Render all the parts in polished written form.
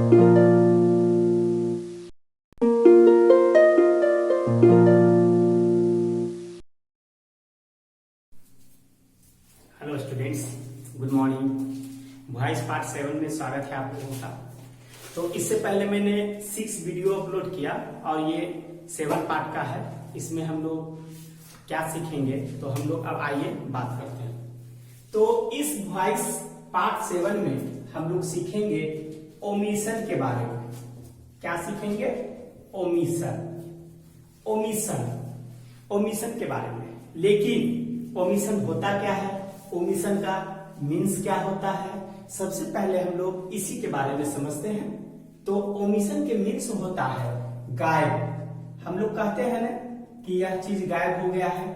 Hello students, good morning. Voice part 7 में स्वागत है आप लोगों का। तो इससे पहले मैंने 6 वीडियो अपलोड किया और ये 7 पार्ट का है। इसमें हम लोग क्या सीखेंगे, तो हम लोग अब आइए बात करते हैं। तो इस वॉइस पार्ट 7 में हम लोग सीखेंगे ओमिशन के बारे में। क्या सीखेंगे? ओमिशन के बारे में। लेकिन ओमिशन होता क्या है, ओमिशन का मीन्स क्या होता है, सबसे पहले हम लोग इसी के बारे में समझते हैं। तो ओमिशन के मीन्स होता है गायब। हम लोग कहते हैं ना कि यह चीज गायब हो गया है।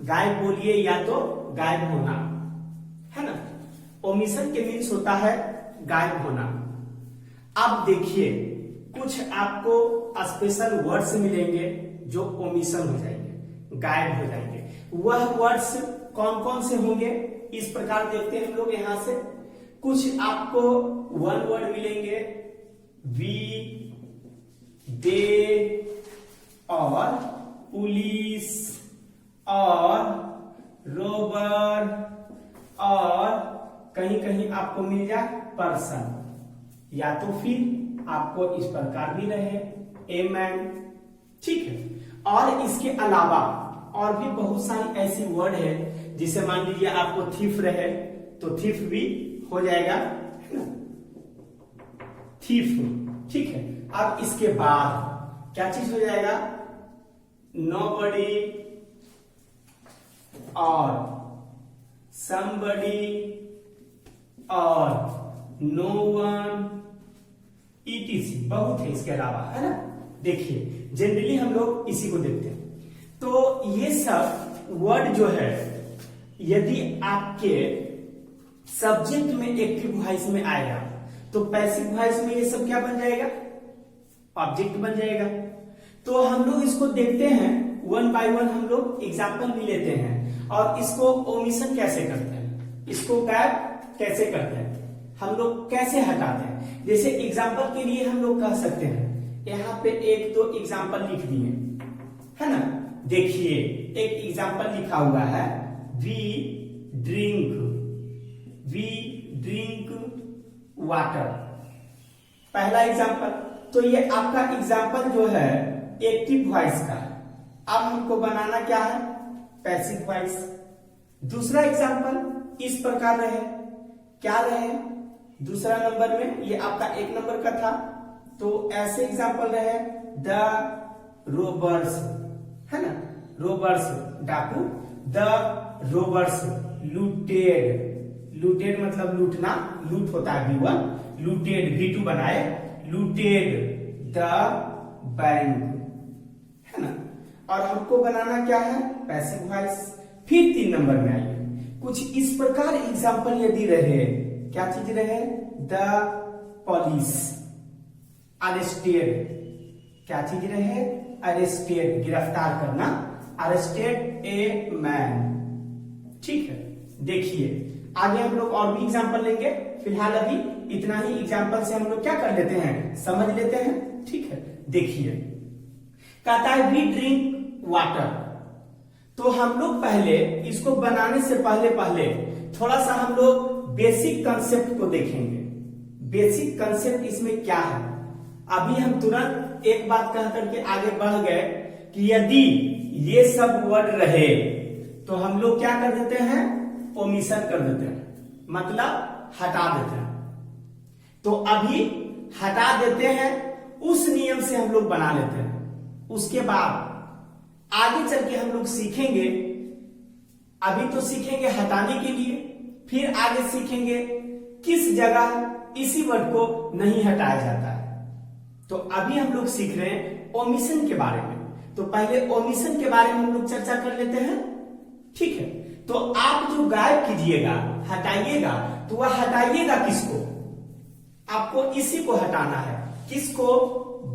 गायब बोलिए या तो गायब होना, है ना। ओमिशन के मीन्स होता है गायब होना। अब देखिए, कुछ आपको स्पेशल वर्ड्स मिलेंगे जो ओमिशन हो जाएंगे, गायब हो जाएंगे। वह वर्ड्स कौन कौन से होंगे, इस प्रकार देखते हैं हम लोग यहां से। कुछ आपको वन वर्ड मिलेंगे, वी, दे और पुलिस और रोबर और कहीं कहीं आपको मिल जाए पर्सन, या तो फिर आपको इस प्रकार भी रहे ए मैन, ठीक है। और इसके अलावा और भी बहुत सारी ऐसी वर्ड है, जिसे मान लीजिए आपको थीफ रहे तो थीफ भी हो जाएगा, है ना, थीफ, ठीक है। अब इसके बाद क्या चीज हो जाएगा? नोबडी और समबडी और नो वन, ईटीसी। बहुत है इसके अलावा, है ना। देखिए, जनरली हम लोग इसी को देखते हैं। तो ये सब वर्ड जो है, यदि आपके सब्जेक्ट में एक्टिव वॉइस में आएगा तो पैसिव वॉइस में ये सब क्या बन जाएगा? ऑब्जेक्ट बन जाएगा। तो हम लोग इसको देखते हैं वन बाय वन, हम लोग एग्जाम्पल भी लेते हैं और इसको ओमिशन कैसे करते हैं, इसको गायब कैसे करते हैं, हम लोग कैसे हटाते हैं। जैसे एग्जाम्पल के लिए हम लोग कह सकते हैं, यहाँ पे एक दो एग्जाम्पल लिख दिए, है ना। देखिए, एक एग्जाम्पल लिखा हुआ है, वी ड्रिंक वाटर, पहला एग्जाम्पल। तो ये आपका एग्जाम्पल जो है एक्टिव वॉइस का। अब हमको बनाना क्या है? Passive voice. दूसरा एग्जाम्पल इस प्रकार रहे, क्या रहे? दूसरा नंबर में ये आपका 1 नंबर का था, तो ऐसे एग्जाम्पल रहे, द रोबर्स, है ना, रोबर्स डाकू, द रोबर्स लूटेड, लूटेड मतलब लूटना, लूट होता है V1, लूटेड V2 बनाए, लूटेड द बैंक, है ना। और हमको बनाना क्या है? Passive voice. फिर 3 नंबर में आइए, कुछ इस प्रकार एग्जाम्पल यदि रहे, क्या चीज रहे? द पुलिस अरेस्टेड, क्या चीज रहे? अरेस्टेड, गिरफ्तार करना, अरेस्टेड ए मैन, ठीक है। देखिए, आगे हम लोग और भी एग्जाम्पल लेंगे, फिलहाल अभी इतना ही एग्जाम्पल से हम लोग क्या कर लेते हैं, समझ लेते हैं, ठीक है। देखिए, कहता है वी ड्रिंक वाटर। तो हम लोग पहले इसको बनाने से पहले थोड़ा सा हम लोग बेसिक कंसेप्ट को देखेंगे। बेसिक कंसेप्ट इसमें क्या है? अभी हम तुरंत एक बात कह करके आगे बढ़ गए कि यदि ये सब वर्ड रहे तो हम लोग क्या कर देते हैं? ओमिशन कर देते हैं, मतलब हटा देते हैं। तो अभी हटा देते हैं, उस नियम से हम लोग बना लेते हैं। उसके बाद आगे चल के हम लोग सीखेंगे, अभी तो सीखेंगे हटाने के लिए, फिर आगे सीखेंगे किस जगह इसी वर्ड को नहीं हटाया जाता है। तो अभी हम लोग सीख रहे हैं ओमिशन के बारे में। तो पहले ओमिशन के बारे में हम लोग चर्चा कर लेते हैं, ठीक है। तो आप जो गायब कीजिएगा, हटाइएगा, तो वह हटाइएगा किसको? आपको इसी को हटाना है। किसको?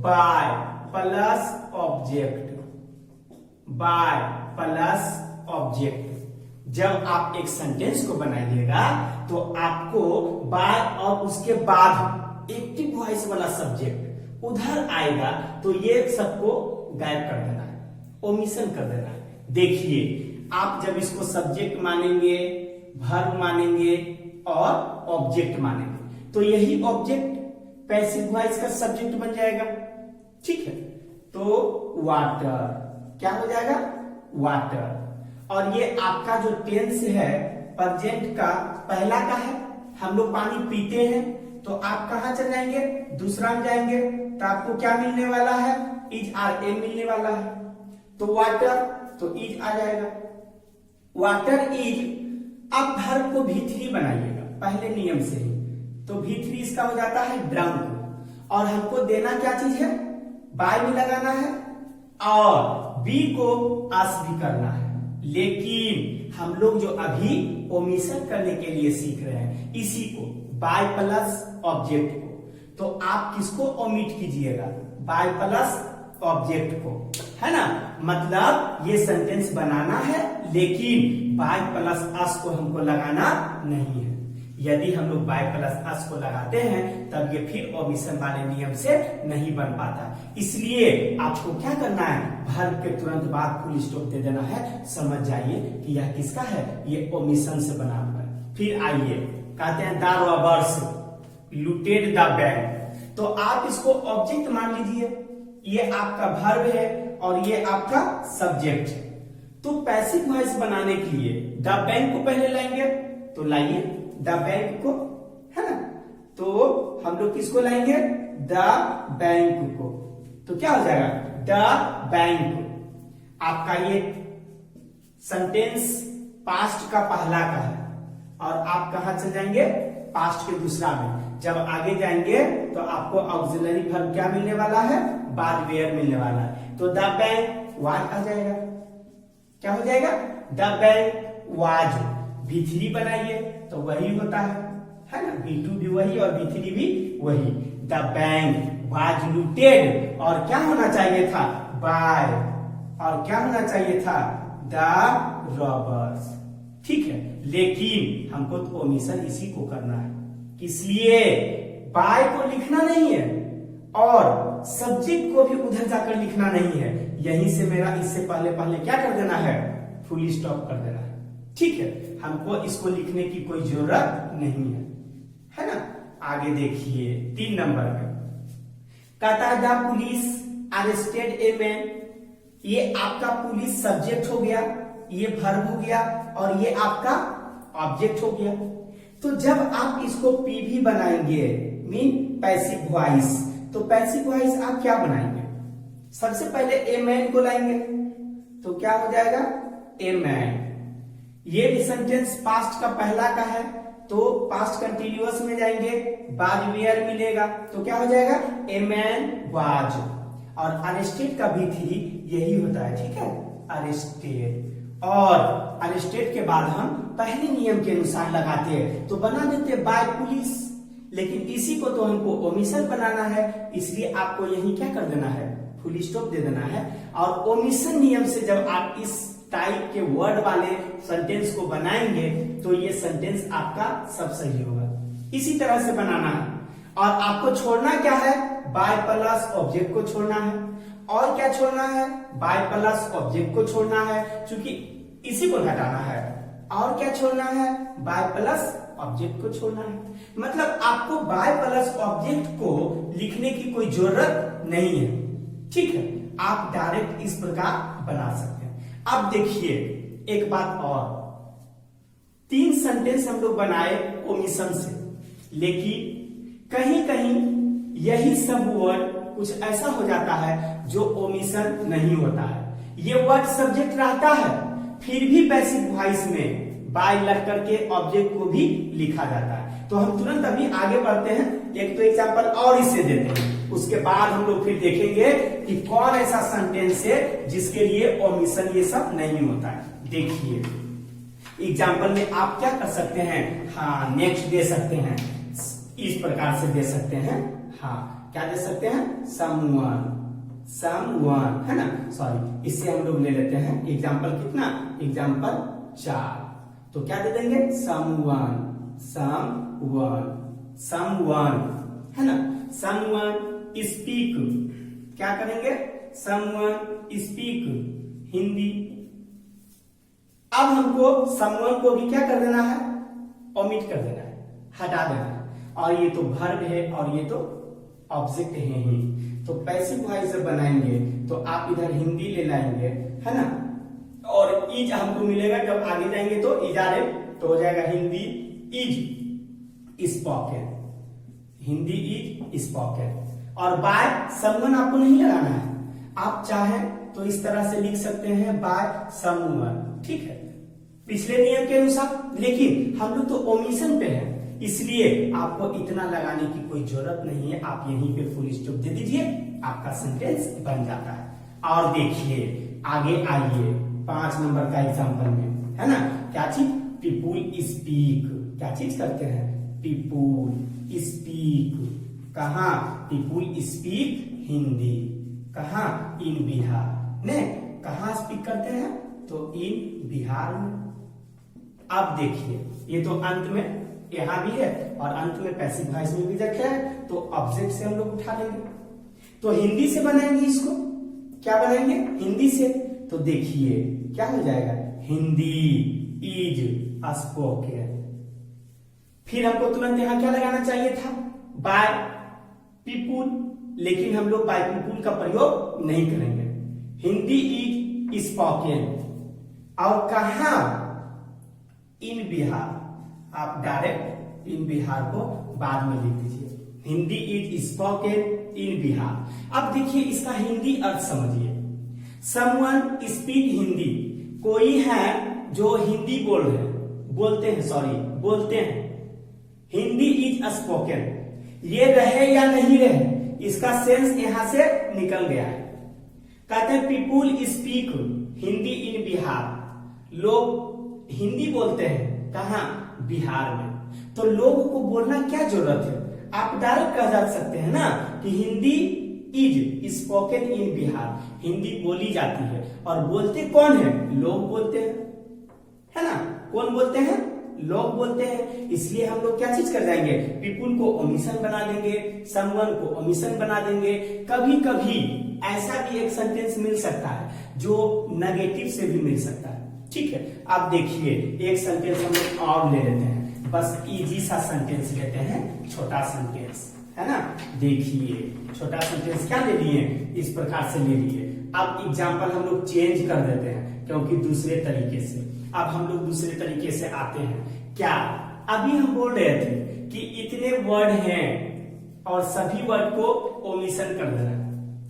By plus object, by plus object. जब आप एक सेंटेंस को बनाइएगा तो आपको बाय और उसके बाद एक्टिव वॉइस वाला सब्जेक्ट उधर आएगा तो ये सबको गायब कर देना है, ओमिशन कर देना है। देखिए आप जब इसको सब्जेक्ट मानेंगे, वर्ब मानेंगे और ऑब्जेक्ट मानेंगे तो यही ऑब्जेक्ट पैसिव वॉइस का सब्जेक्ट बन जाएगा। ठीक है, तो वाटर क्या हो जाएगा, वाटर। और ये आपका जो टेंस है प्रेजेंट का पहला का है, हम लोग पानी पीते हैं तो आप कहां चले जाएंगे, दूसरा में जाएंगे तो आपको क्या मिलने वाला है, इज आर ए मिलने वाला है। तो वाटर तो इज आ जाएगा, वाटर इज। अब वर्ब को V3 बनाइएगा पहले नियम से ही, तो V3 इसका हो जाता है ड्रंक, और हमको देना क्या चीज है, बाय भी लगाना है और बी को अस भी करना है। लेकिन हम लोग जो अभी ओमिशन करने के लिए सीख रहे हैं इसी को, बाय प्लस ऑब्जेक्ट को, तो आप किसको ओमिट कीजिएगा, बाय प्लस ऑब्जेक्ट को, है ना। मतलब ये सेंटेंस बनाना है लेकिन बाय प्लस अस को हमको लगाना नहीं है। यदि हम लोग बाय प्लस अस को लगाते हैं तब ये फिर ओमिशन वाले नियम से नहीं बन पाता। इसलिए आपको क्या करना है, वर्ब के तुरंत बाद फुल स्टॉप दे देना है। समझ जाइए कि यह किसका है, ये ओमिशन से बना हुआ है। फिर आइए कहते हैं the robbers looted the bank, तो आप इसको ऑब्जेक्ट मान लीजिए, ये आपका वर्ब है और ये आपका सब्जेक्ट है। तो पैसिव वॉइस बनाने के लिए द बैंक को पहले लाएंगे, तो लाइए द बैंक को, है ना। तो हम लोग किसको लाएंगे, द बैंक को, तो क्या हो जाएगा, द बैंक। आपका ये सेंटेंस पास्ट का पहला का है और आप कहां चले जाएंगे, पास्ट के दूसरा में। जब आगे जाएंगे तो आपको ऑक्सिलरी वर्ब क्या मिलने वाला है, बाद वेयर मिलने वाला है। तो द बैंक वाज आ जाएगा, क्या हो जाएगा, द बैंक वाज। V3 बनाइए तो वही होता है ना, V2 भी वही और V3 भी वही। द बैंक वाज लूटेड, और क्या होना चाहिए था, बाय, और क्या होना चाहिए था, द रॉबर्स। ठीक है, लेकिन हमको तो ओमिशन इसी को करना है, इसलिए बाय को लिखना नहीं है और सब्जेक्ट को भी उधर जाकर लिखना नहीं है। यहीं से मेरा इससे पहले पहले क्या कर देना है, फुल स्टॉप कर देना है। ठीक है, हमको इसको लिखने की कोई जरूरत नहीं है ना। आगे देखिए 3 नंबर में कहता है the police arrested a man. ये आपका पुलिस सब्जेक्ट हो गया, ये वर्ब हो गया और ये आपका ऑब्जेक्ट हो गया। तो जब आप इसको पीवी बनाएंगे मीन पैसिव वॉइस, तो पैसिव वॉइस आप क्या बनाएंगे, सबसे पहले ए मैन को लाएंगे तो क्या हो जाएगा, ए मैन। ये भी सेंटेंस पास्ट का पहला का है तो पास्ट कंटिन्यूअस में जाएंगे, बाद वेयर मिलेगा तो क्या हो जाएगा, ए मैन वाज। और अरेस्टेड का V3 यही होता है, ठीक है, अरेस्टेड। और अरेस्टेड के बाद हम पहले नियम के अनुसार लगाते हैं तो बना देते बाय पुलिस, लेकिन इसी को तो हमको ओमिशन बनाना है, इसलिए आपको यही क्या कर देना है, फुल स्टॉप दे देना है। और ओमिशन नियम से जब आप इस टाइप के वर्ड वाले सेंटेंस को बनाएंगे तो ये सेंटेंस आपका सब सही होगा। इसी तरह से बनाना है। और आपको छोड़ना क्या है, बाय प्लस ऑब्जेक्ट को छोड़ना है। और क्या छोड़ना है, बाय प्लस ऑब्जेक्ट को छोड़ना है, क्योंकि इसी को घटाना है। और क्या छोड़ना है, बाय प्लस ऑब्जेक्ट को छोड़ना है। मतलब आपको बाय प्लस ऑब्जेक्ट को लिखने की कोई जरूरत नहीं है, ठीक है, आप डायरेक्ट इस प्रकार बना सकते हैं। अब देखिए एक बात और, 3 सेंटेंस हम लोग बनाए ओमिशन से, लेकिन कहीं कहीं यही सब वर्ड कुछ ऐसा हो जाता है जो ओमिशन नहीं होता है। ये वर्ड सब्जेक्ट रहता है फिर भी पैसिव वॉइस में बाय लग करके ऑब्जेक्ट को भी लिखा जाता है। तो हम तुरंत अभी आगे बढ़ते हैं, एक तो एग्जांपल और इससे देते हैं, उसके बाद हम लोग फिर देखेंगे कि कौन ऐसा सेंटेंस है जिसके लिए ओमिशन ये सब नहीं होता है। देखिए एग्जांपल में आप क्या कर सकते हैं, हाँ नेक्स्ट दे सकते हैं, इस प्रकार से दे सकते हैं, हाँ क्या दे सकते हैं, समवन, समवन, है ना, सॉरी इससे हम लोग ले लेते हैं एग्जांपल कितना, एग्जांपल 4, तो क्या दे देंगे, समवन, समवन, समवन, है ना। समवन स्पीक, क्या करेंगे, समवन स्पीक हिंदी। अब हमको समवन को भी क्या कर देना है, ओमिट कर देना है, हटा देना है। और ये तो वर्ब है और ये तो ऑब्जेक्ट है ही, तो पैसिव वॉइस जब बनाएंगे तो आप इधर हिंदी ले लाएंगे, है ना। और इज हमको मिलेगा जब आगे जाएंगे तो इजारे, तो हो जाएगा Hindi is spoken, Hindi is spoken. और बाय समवन आपको नहीं लगाना है, आप चाहे तो इस तरह से लिख सकते हैं बाय समवन, ठीक है, पिछले नियम के अनुसार। लेकिन हम लोग तो ओमिशन पे हैं, इसलिए आपको इतना लगाने की कोई जरूरत नहीं है, आप यहीं पे फुल स्टॉप दे दीजिए, आपका सेंटेंस बन जाता है। और देखिए आगे आइए 5 नंबर का एग्जांपल में, है ना, क्या चीज, पीपुल स्पीक, क्या चीज करते हैं, पीपुल स्पीक, कहा, पीपुल स्पीक हिंदी, कहा, इन बिहार ने, कहा स्पीक करते हैं, तो इन बिहार में। अब देखिए ये तो अंत में यहां भी है और अंत में पैसिव वॉइस में भी रखा है, तो ऑब्जेक्ट से हम लोग उठा लेंगे, तो हिंदी से बनाएंगे इसको, क्या बनाएंगे, हिंदी से। तो देखिए क्या हो जाएगा, हिंदी इज स्पोकन। फिर हमको तुरंत यहां क्या लगाना चाहिए था, बाय पीपुल, लेकिन हम लोग बाय पीपुल का प्रयोग नहीं करेंगे, हिंदी इज स्पोकन। और कहा, इन बिहार, आप डायरेक्ट इन बिहार को बाद में लिख दीजिए, Hindi is spoken in Bihar. अब देखिए इसका हिंदी अर्थ समझिए, समवन स्पीक हिंदी, कोई है जो हिंदी बोलते हैं, हिंदी इज स्पोकन, ये रहे या नहीं रहे, इसका सेंस यहां से निकल गया है। कहते हैं पीपुल स्पीक हिंदी इन बिहार, लोग हिंदी बोलते हैं, कहां, बिहार में। तो लोगों को बोलना क्या जरूरत है, आप डायरेक्ट कह जा सकते हैं ना कि Hindi is spoken in Bihar, Hindi बोली जाती है। और बोलते कौन है, लोग बोलते हैं, है ना, कौन बोलते हैं, लोग बोलते हैं। इसलिए हम लोग क्या चीज कर जाएंगे, पीपुल को ओमिशन बना देंगे, समवन को ओमिशन बना देंगे। कभी कभी ऐसा भी एक सेंटेंस मिल सकता है जो नेगेटिव से भी मिल सकता है, ठीक है। अब देखिए एक सेंटेंस हम लोग और ले लेते हैं, बस इजी सा सेंटेंस लेते हैं, छोटा सेंटेंस, है ना। देखिए छोटा सेंटेंस क्या ले लिए, इस प्रकार से ले लिए। अब एग्जांपल हम लोग चेंज कर देते हैं, क्योंकि दूसरे तरीके से, अब हम लोग दूसरे तरीके से आते हैं। क्या, अभी हम बोल रहे थे कि इतने वर्ड हैं और सभी वर्ड को ओमिशन कर देना,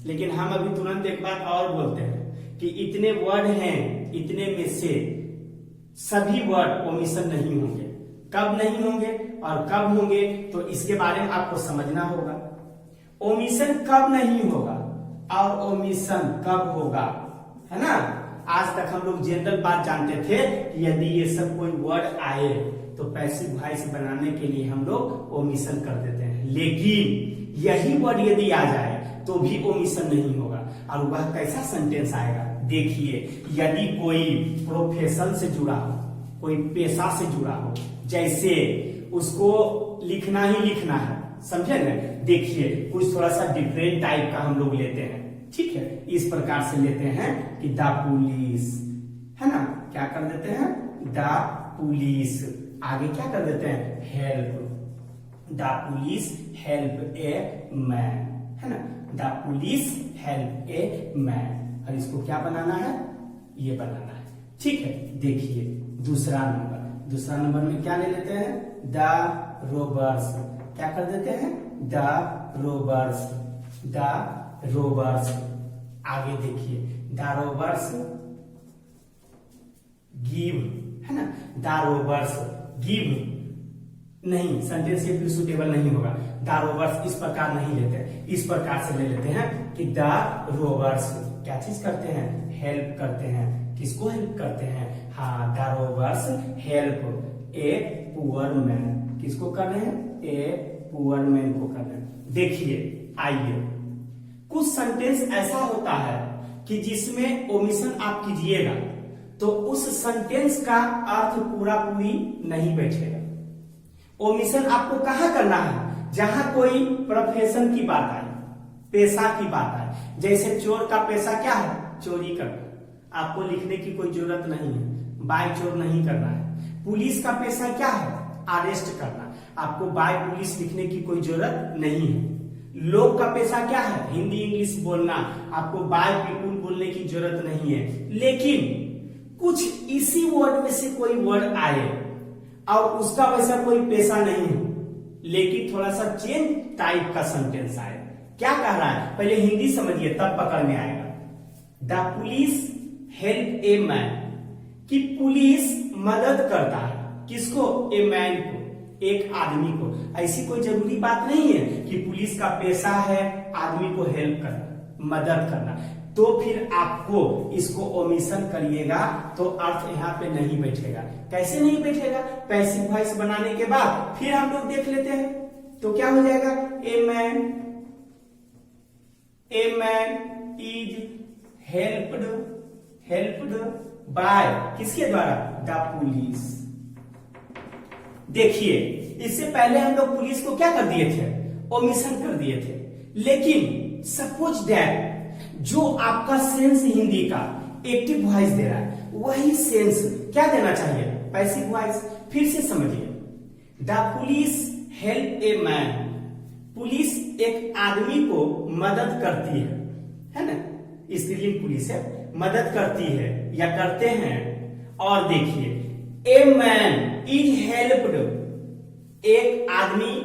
लेकिन हम अभी तुरंत एक बात और बोलते हैं कि इतने वर्ड हैं, इतने में से सभी वर्ड ओमिशन नहीं होंगे। कब नहीं होंगे और कब होंगे, तो इसके बारे में आपको समझना होगा। ओमिशन कब नहीं होगा और ओमिशन कब होगा, है ना। आज तक हम लोग जनरल बात जानते थे कि यदि ये सब कोई वर्ड आए तो पैसिव वॉइस बनाने के लिए हम लोग ओमिशन कर देते हैं, लेकिन यही वर्ड यदि आ जाए तो भी ओमिशन नहीं होगा। और वह कैसा सेंटेंस आएगा, देखिए, यदि कोई प्रोफेशन से जुड़ा हो, कोई पेशा से जुड़ा हो, जैसे उसको लिखना ही लिखना है, समझे ना। देखिए कुछ थोड़ा सा डिफरेंट टाइप का हम लोग लेते हैं, ठीक है, इस प्रकार से लेते हैं कि द पुलिस, है ना, क्या कर देते हैं, द पुलिस, आगे क्या कर देते हैं, help, the police help a man, है ना, the police help a man. और इसको क्या बनाना है, ये बनाना है, ठीक है। देखिए दूसरा नंबर में क्या ले लेते हैं, द रोबर्स, क्या कर देते हैं, द रोबर्स। आगे देखिए, द रोबर्स गिव, है ना, द रोबर्स गिव, नहीं, सेंटेंस के सुटेबल नहीं होगा, द रोबर्स इस प्रकार नहीं लेते, इस प्रकार से ले लेते हैं कि द रोबर्स क्या चीज करते हैं, हेल्प करते हैं। किसको हेल्प करते हैं, हाँ, the robbers help a poor man, किसको कर रहे हैं, ए पुअर मैन को कर रहे हैं। देखिए आइए, कुछ सेंटेंस ऐसा होता है कि जिसमें ओमिशन आप कीजिएगा तो उस सेंटेंस का अर्थ पूरा पूरी नहीं बैठेगा। ओमिशन आपको कहां करना है, जहां कोई प्रोफेशन की बात आई, पेशा की बात आई, जैसे चोर का पेशा क्या है, चोरी करना, आपको लिखने की कोई जरूरत नहीं है, बाय चोर नहीं करना है। पुलिस का पेशा क्या है, अरेस्ट करना, आपको बाय पुलिस लिखने की कोई जरूरत नहीं है। लोग का पेशा क्या है, हिंदी इंग्लिश बोलना, आपको बाय पीपुल बोलने की जरूरत नहीं है। लेकिन कुछ इसी वर्ड में से कोई वर्ड आए और उसका वैसा कोई पेशा नहीं हो, लेकिन थोड़ा सा चेंज टाइप का सेंटेंस आए। क्या कह रहा है, पहले हिंदी समझिए तब पकड़ में आएगा। The police help a man, कि पुलिस मदद करता है, किसको, ए मैन को, एक आदमी को। ऐसी कोई जरूरी बात नहीं है कि पुलिस का पेशा है आदमी को हेल्प करना, मदद करना। तो फिर आपको इसको ओमिशन करिएगा तो अर्थ यहाँ पे नहीं बैठेगा। कैसे नहीं बैठेगा, पैसिव वॉइस बनाने के बाद फिर हम लोग देख लेते हैं। तो क्या हो जाएगा, a man is helped bye, किसके द्वारा, द पुलिस। देखिए इससे पहले हम लोग पुलिस को क्या कर दिए थे, ओमिशन कर दिए थे। लेकिन सपोज दैट जो आपका सेंस हिंदी का एक्टिव वॉइस दे रहा है, वही सेंस क्या देना चाहिए, पैसिव वॉइस। फिर से समझिए, the police help a man, police एक आदमी को मदद करती है ना, स्त्रीलिंग पुलिस है, मदद करती है या करते हैं। और देखिए ए मैन इज हेल्प्ड, एक आदमी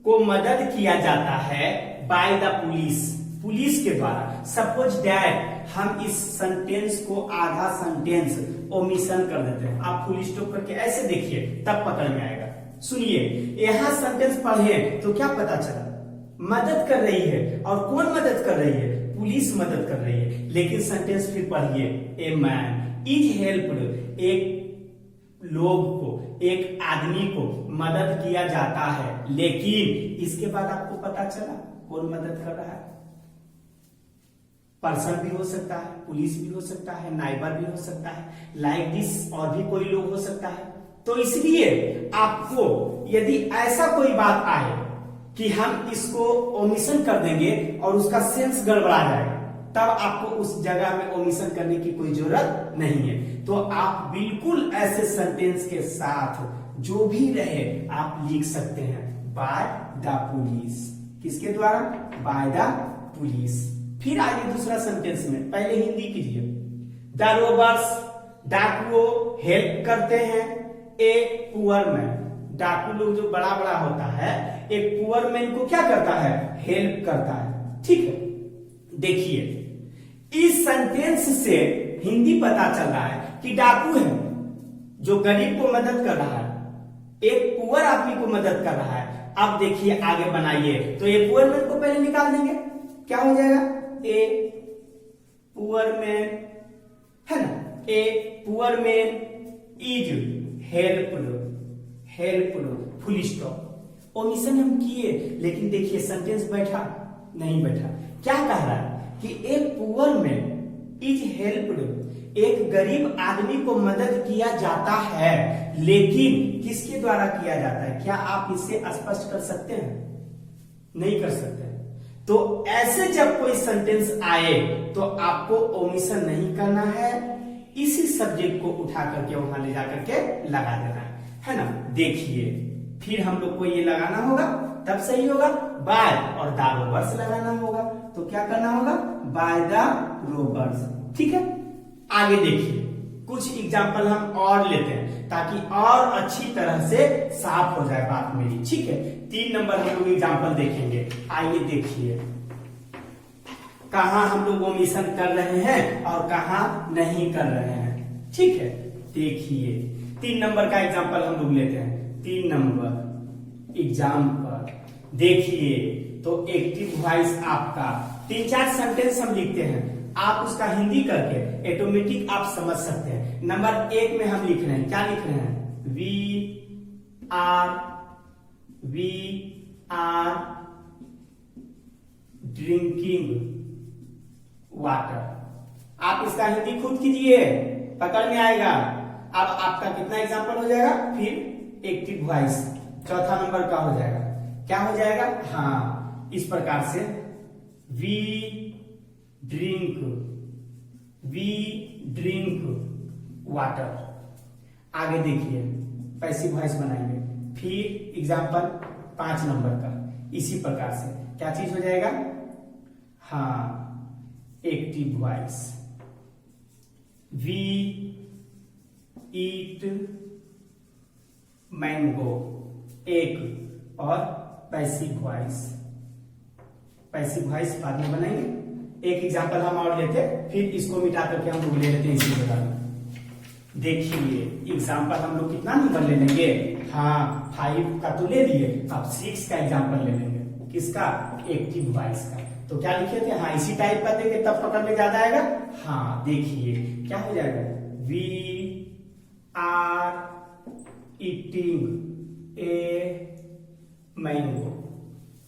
को मदद किया जाता है बाय द पुलिस, पुलिस के द्वारा। सपोज दैट हम इस सेंटेंस को आधा सेंटेंस ओमिशन कर देते हैं। आप फुल स्टॉप करके ऐसे देखिए तब पकड़ में आएगा। सुनिए, यहां सेंटेंस पढ़े तो क्या पता चला, मदद कर रही है, और कौन मदद कर रही है, पुलिस मदद कर रही है। लेकिन सेंटेंस फिर पढ़िए, ए मैन इज हेल्प्ड, एक लोग को, एक आदमी को मदद किया जाता है। लेकिन इसके बाद आपको पता चला कौन मदद कर रहा है, पर्सन भी हो सकता है, पुलिस भी हो सकता है, नाइबर भी हो सकता है, लाइक दिस और भी कोई लोग हो सकता है। तो इसलिए आपको यदि ऐसा कोई बात आए कि हम इसको ओमिशन कर देंगे और उसका सेंस गड़बड़ा जाएगा, तब आपको उस जगह में ओमिशन करने की कोई जरूरत नहीं है। तो आप बिल्कुल ऐसे सेंटेंस के साथ जो भी रहे आप लिख सकते हैं, बाय द पुलिस, किसके द्वारा, बाय द पुलिस। फिर आइए दूसरा सेंटेंस में, पहले हिंदी कीजिए। द रोबर्स, डाकुओं हेल्प करते हैं ए पुअर मैन, डाकू लोग जो बड़ा बड़ा होता है एक पुअर मैन को क्या करता है, हेल्प करता है। ठीक है, देखिए इस सेंटेंस से हिंदी पता चल रहा है कि डाकू है जो गरीब को मदद कर रहा है, एक पुअर आदमी को मदद कर रहा है। अब देखिए आगे बनाइए, तो ये पुअर मैन को पहले निकाल देंगे, क्या हो जाएगा, ए पुअर मैन, है ना, a poor man is helped, full stop. Omission हम किए, लेकिन देखिए सेंटेंस बैठा नहीं बैठा। क्या कह रहा है कि एक पुअर मैन इज हेल्प्ड, एक गरीब आदमी को मदद किया जाता है, लेकिन किसके द्वारा किया जाता है। क्या आप इसे स्पष्ट कर सकते हैं, नहीं कर सकते। तो ऐसे जब कोई सेंटेंस आए तो आपको ओमिशन नहीं करना है, इसी सब्जेक्ट को उठा करके वहां ले जाकर के लगा देना है ना। देखिए फिर हम लोग को ये लगाना होगा तब सही होगा, बाय और द रोबर्स लगाना होगा। तो क्या करना होगा, बाय द रोबर्स। ठीक है, आगे देखिए कुछ एग्जाम्पल हम और लेते हैं ताकि और अच्छी तरह से साफ हो जाए बात मेरी। ठीक है, 3 नंबर हम लोग एग्जाम्पल देखेंगे। आइए देखिए कहां हम लोग ओमिशन कर रहे हैं और कहां नहीं कर रहे हैं। ठीक है, देखिए 3 नंबर का एग्जाम्पल हम लोग लेते हैं। 3 नंबर एग्जाम्पल देखिए, तो एक्टिव वॉइस आपका 3-4 सेंटेंस हम लिखते हैं, आप उसका हिंदी करके ऑटोमेटिक आप समझ सकते हैं। नंबर 1 में हम लिख रहे हैं, क्या लिख रहे हैं, वी आर ड्रिंकिंग वाटर। आप इसका हिंदी खुद कीजिए, पकड़ में आएगा। अब आपका कितना एग्जाम्पल हो जाएगा, फिर एक्टिव वॉइस चौथा नंबर का हो जाएगा। क्या हो जाएगा? हाँ, इस प्रकार से वी ड्रिंक वाटर। आगे देखिए पैसिव वॉइस बनाएंगे। फिर एग्जाम्पल 5 नंबर का इसी प्रकार से क्या चीज हो जाएगा? हाँ, active voice, we eat mango, एक। और पैसिव वॉइस बाद में बनाएंगे। एक एग्जाम्पल हम और लेते, फिर इसको मिटा करके हम लोग ले लेते हैं इसी जगह में। देखिए एग्जाम्पल हम लोग कितना नंबर ले लेंगे? हाँ, 5 का तो ले लिए, अब 6 का एग्जाम्पल ले लेंगे। किसका? एक्टिव वॉइस का। तो क्या लिखे थे? हाँ, इसी टाइप का देंगे तब पकड़ में ज्यादा आएगा। हाँ, देखिए क्या हो जाएगा? We are eating a mango.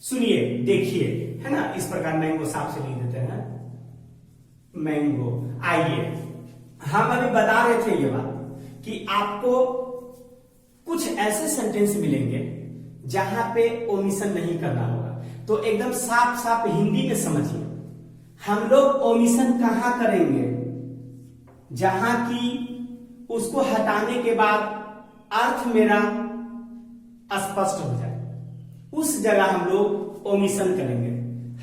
सुनिए, देखिए, है ना, इस प्रकार मैंगो साफ से लिख देते हैं ना, मैंगो। आइए हम अभी बता रहे थे ये बात कि आपको कुछ ऐसे सेंटेंस मिलेंगे जहां पे ओमिशन नहीं करना होगा। तो एकदम साफ साफ हिंदी में समझिए, हम लोग ओमिशन कहां करेंगे? जहां की उसको हटाने के बाद अर्थ मेरा स्पष्ट हो जाए, उस जगह हम लोग ओमिशन करेंगे।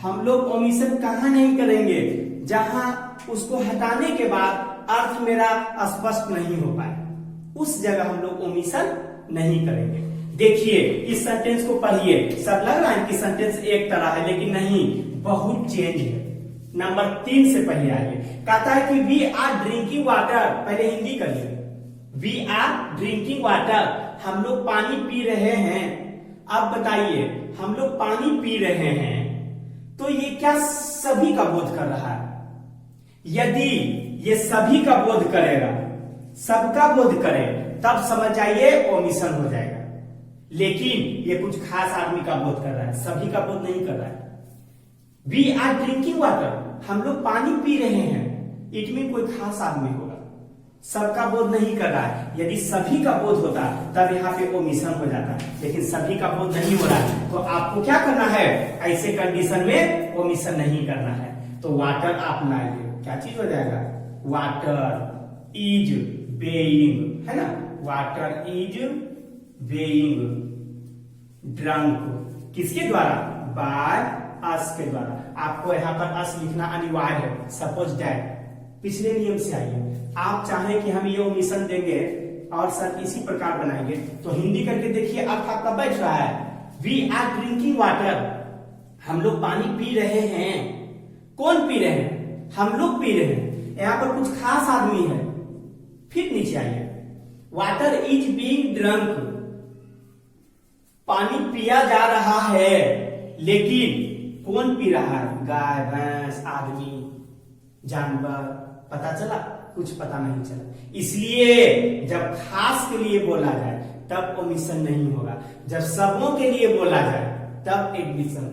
हम लोग ओमिशन कहां नहीं करेंगे? जहां उसको हटाने के बाद अर्थ मेरा स्पष्ट नहीं हो पाए, उस जगह हम लोग ओमिशन नहीं करेंगे। देखिए इस सेंटेंस को पढ़िए, सब लग रहा है कि सेंटेंस एक तरह है, लेकिन नहीं, बहुत चेंज है। नंबर 3 से पहले आइए। कहता है कि वी आर ड्रिंकिंग वाटर। पहले हिंदी करिए। वी आर ड्रिंकिंग वाटर, हम लोग पानी पी रहे हैं। अब बताइए, हम लोग पानी पी रहे हैं तो ये क्या सभी का बोध कर रहा है? यदि ये सभी का बोध करेगा, सबका बोध करे, तब समझ जाइए ओमिशन हो जाएगा। लेकिन ये कुछ खास आदमी का बोध कर रहा है, सभी का बोध नहीं कर रहा है। वी आर ड्रिंकिंग वाटर, हम लोग पानी पी रहे हैं, इट मीन कोई खास आदमी होगा, सबका बोध नहीं कर रहा है। यदि सभी का बोध होता तब यहाँ पे ओमिशन हो जाता, लेकिन सभी का बोध नहीं हो रहा है। तो आपको क्या करना है? ऐसे कंडीशन में ओमिशन नहीं करना है। तो वाटर आप लाइए, क्या चीज हो जाएगा? वाटर इज बेइंग, है ना, वाटर इज बेइंग ड्रंक। किसके द्वारा? बाय अस के द्वारा। आपको यहाँ पर अस लिखना अनिवार्य है। सपोज दैट, पिछले नियम से आइए। आप चाहें कि हम ये ओमिशन देंगे और सर इसी प्रकार बनाएंगे, तो हिंदी करके देखिए अर्थ आपका बैठ रहा है। वी आर ड्रिंकिंग वाटर, हम लोग पानी पी रहे हैं। कौन पी रहे हैं? हम लोग पी रहे हैं। यहाँ पर कुछ खास आदमी है। फिर नीचे आइए, वाटर इज बीइंग ड्रंक, पानी पिया जा रहा है, लेकिन कौन पी रहा है? गाय, भैंस, आदमी, जानवर। पता चला? कुछ पता नहीं चला। इसलिए जब खास के लिए बोला जाए तब ओमिशन नहीं होगा, जब सबों के लिए बोला जाए तब एक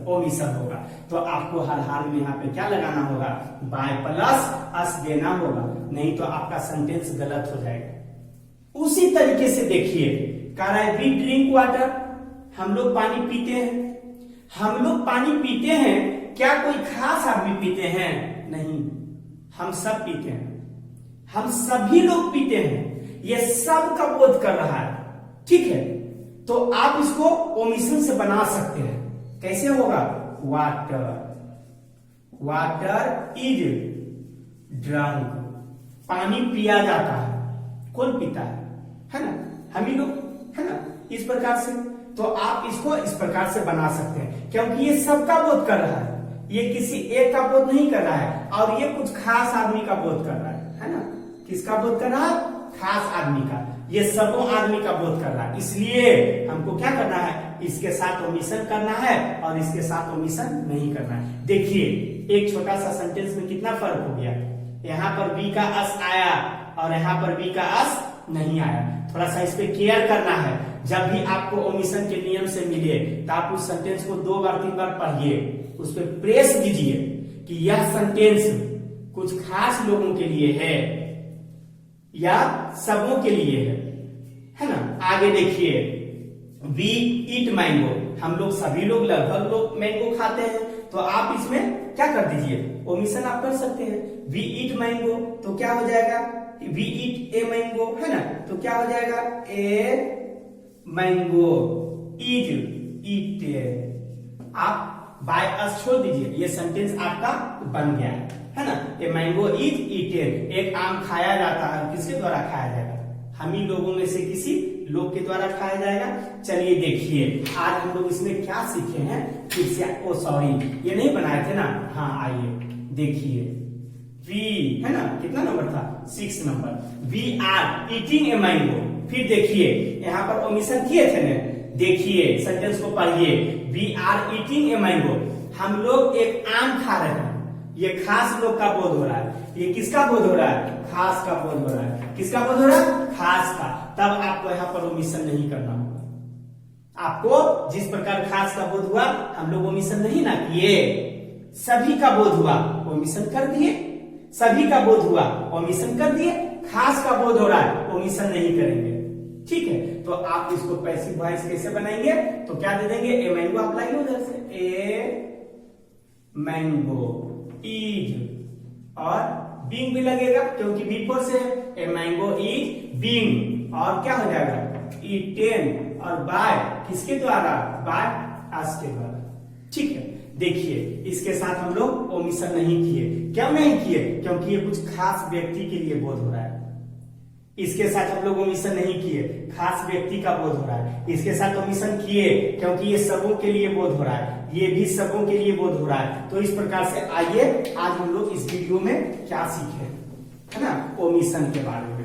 ओमिशन होगा। तो आपको हर हाल में यहाँ पे क्या लगाना होगा? बाय प्लस अस देना होगा, नहीं तो आपका सेंटेंस गलत हो जाएगा। उसी तरीके से देखिए, कह रहा है वी ड्रिंक वाटर, हम लोग पानी पीते हैं। हम लोग पानी पीते हैं, क्या कोई खास आदमी पीते हैं? नहीं, हम सब पीते हैं, हम सभी लोग पीते हैं। ये सब का बोध कर रहा है, ठीक है। तो आप इसको ओमिशन से बना सकते हैं। कैसे होगा? वाटर, वाटर इज ड्रंक, पानी पिया जाता है। कौन पीता है ना? हम ही लोग, है ना, इस प्रकार से। तो आप इसको इस प्रकार से बना सकते हैं, क्योंकि ये सबका बोध कर रहा है, ये किसी एक का बोध नहीं कर रहा है, और ये कुछ खास आदमी का बोध कर रहा है ना। किसका बोध कर रहा है? खास आदमी का। ये सबों आदमी का बोध कर रहा है। इसलिए हमको क्या करना है? इसके साथ ओमिशन करना है और इसके साथ ओमिशन नहीं करना है। देखिए एक छोटा सा सेंटेंस में कितना फर्क हो गया। यहाँ पर बी का अस आया और यहाँ पर बी का अस नहीं आया। थोड़ा सा इस पे केयर करना है। जब भी आपको ओमिशन के नियम से मिले तो आप उस सेंटेंस को 2 बार 3 बार पढ़िए, उस पर प्रेस दीजिए कि यह सेंटेंस कुछ खास लोगों के लिए है या सबों के लिए है ना। आगे देखिए, वी ईट मैंगो, हम लोग सभी लोग लगभग लोग मैंगो खाते हैं, तो आप इसमें क्या कर दीजिए, ओमिशन आप कर सकते हैं। वी ईट मैंगो तो क्या हो जाएगा, वी ईट ए मैंगो, है ना, तो क्या हो जाएगा, ए मैंगो इज ईटेन। आप बाय अस छोड़ दीजिए, ये सेंटेंस आपका बन गया है ना। ए मैंगो इज ईटेन, एक आम खाया जाता है, किसके द्वारा खाया जाएगा, हम ही लोगों में से किसी लोग के द्वारा खाया जाएगा। चलिए देखिए आज हम लोग इसमें क्या सीखे हैं, फिर से, ओ सॉरी ये नहीं बनाए थे ना, हाँ आइए देखिए, वी है ना, कितना नंबर था, 6 number, we are eating a mango. फिर देखिए यहाँ पर ओमिशन किए थे ना, देखिए सेंटेंस को पढ़िए, we are eating a mango, हम लोग एक आम खा रहे हैं, ये खास लोग का बोध हो रहा है, ये किसका बोध हो रहा है, खास का बोध हो रहा है, किसका बोध हो रहा है, खास का। तब आपको यहाँ पर ओमिशन नहीं करना होगा। आपको जिस प्रकार खास का बोध हुआ, हम लोग ओमिशन नहीं ना किए, सभी का बोध हुआ ओमिशन कर दिए, सभी का बोध हुआ ओमिशन कर दिए, खास का बोध हो रहा है ओमिशन नहीं करेंगे, ठीक है। तो आप इसको पैसिव वॉइस कैसे बनाएंगे, तो क्या दे देंगे, ए मैंगो आप लाइए उधर से, ए मैंगो इज, और बीइंग भी लगेगा क्योंकि बिफोर से ए मैंगो इज बीइंग, और क्या हो जाएगा, ईटेन, और बाय किसके द्वारा, बाय अस के द्वारा, ठीक है। देखिए इसके साथ हम लोग ओमिशन नहीं किए, क्यों नहीं किए, क्योंकि ये कुछ खास व्यक्ति के लिए बोध हो रहा है। इसके साथ हम लोग ओमिशन नहीं किए, खास व्यक्ति का बोध हो रहा है। इसके साथ ओमिशन किए क्योंकि ये सबों के लिए बोध हो रहा है, ये भी सबों के लिए बोध हो रहा है। तो इस प्रकार से आइए आज हम लोग इस वीडियो में क्या सीखे, है ना, ओमिशन के बारे में।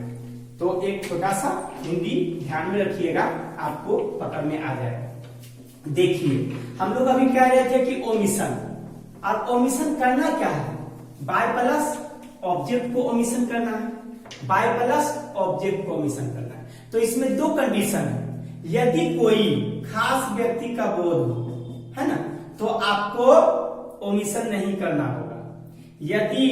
तो एक छोटा सा हिंदी ध्यान में रखिएगा, आपको पकड़ में आ जाएगा। देखिए हम लोग अभी कह रहे थे कि ओमिशन, और ओमिशन करना क्या है, बाय प्लस ऑब्जेक्ट को ओमिशन करना है, बाय प्लस ऑब्जेक्ट को ओमिशन करना है। तो इसमें दो कंडीशन है, यदि कोई खास व्यक्ति का बोध हो, है ना, तो आपको ओमिशन नहीं करना होगा। यदि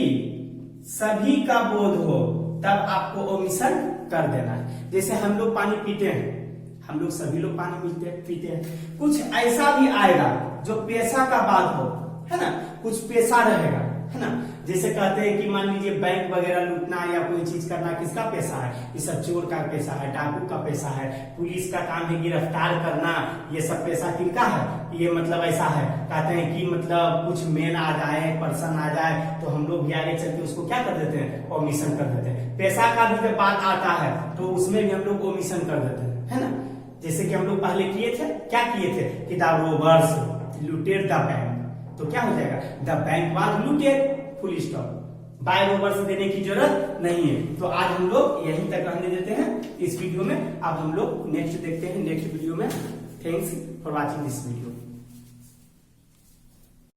सभी का बोध हो तब आपको ओमिशन कर देना है। जैसे हम लोग पानी पीते हैं, हम लोग सभी लोग पानी पीते हैं, कुछ ऐसा भी आएगा जो पेशा का बात हो, है ना, कुछ पेशा रहेगा, है ना। जैसे कहते हैं कि मान लीजिए बैंक वगैरह लूटना या कोई चीज करना किसका पेशा है, ये सब चोर का पेशा है, डाकू का पेशा है, पुलिस का काम है गिरफ्तार करना, ये सब पेशा किनका है, ये मतलब ऐसा है। कहते हैं कि मतलब कुछ मेन आ जाए, पर्सन आ जाए, तो हम लोग भी आगे चल के उसको क्या कर देते हैं, ओमिशन कर देते हैं। पेशा का भी जब बात आता है तो उसमें भी हम लोग ओमिशन कर देते हैं, है ना। जैसे कि हम लोग पहले किए थे, क्या किए थे कि the robbers looted the bank, तो क्या हो जाएगा, the bank was looted, full stop. By robbers देने की जरूरत नहीं है। तो आज हम लोग यहीं तक रहने देते हैं इस वीडियो में। अब हम लोग नेक्स्ट देखते हैं नेक्स्ट वीडियो में। Thanks for watching this video.